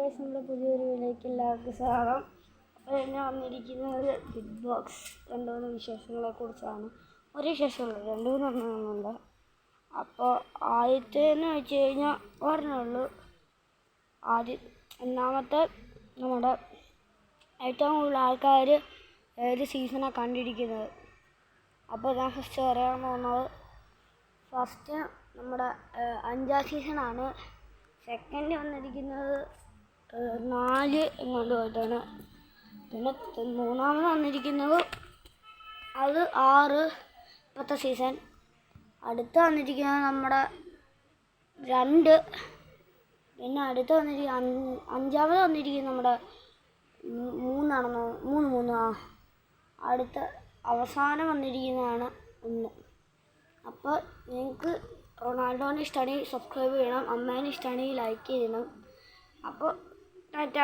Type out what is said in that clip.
Guys, നമ്മുടെ പുതിയൊരു വീഡിയോയിലേക്ക് എല്ലാവർക്കും സ്വാഗതം. അപ്പോൾ ഞാൻ വന്നിരിക്കുന്നത് ബിഗ് ബോക്സ് 2 വിശേഷങ്ങളെ കുറിച്ചാണ്. ഒരു വിശേഷമുള്ളൂ, 2-3 അപ്പോൾ ആദ്യത്തേന്ന് വെച്ച് കഴിഞ്ഞാൽ ഒരെണ്ണമുള്ളൂ. ഒന്നാമത്തെ നമ്മുടെ ഏറ്റവും കൂടുതൽ ആൾക്കാർ ഏത് സീസണാണ് കണ്ടിരിക്കുന്നത്. അപ്പോൾ ഞാൻ ഫസ്റ്റ് പറയാൻ പോകുന്നത് ഫസ്റ്റ് നമ്മുടെ 5ാം സീസണാണ്. സെക്കൻഡ് വന്നിരിക്കുന്നത് 4 എങ്ങോട്ട് പോയിട്ടാണ്. പിന്നെ മൂന്നാമത് വന്നിരിക്കുന്നത് അത് 6 ഇപ്പോഴത്തെ സീസൺ. അടുത്ത് വന്നിരിക്കുന്നത് നമ്മുടെ 2. പിന്നെ അടുത്ത് വന്നിരിക്കുന്നത് 5ാമത് വന്നിരിക്കുന്നത് നമ്മുടെ 3 അടുത്ത അവസാനം വന്നിരിക്കുന്നതാണ് 1. അപ്പോൾ നിങ്ങൾക്ക് റൊണാൾഡോനെ ഇഷ്ടമാണെങ്കിൽ സബ്സ്ക്രൈബ് ചെയ്യണം, അമ്മേനെ ഇഷ്ടമാണെങ്കിൽ ലൈക്ക് ചെയ്യണം. അപ്പോൾ ടാറ്റ.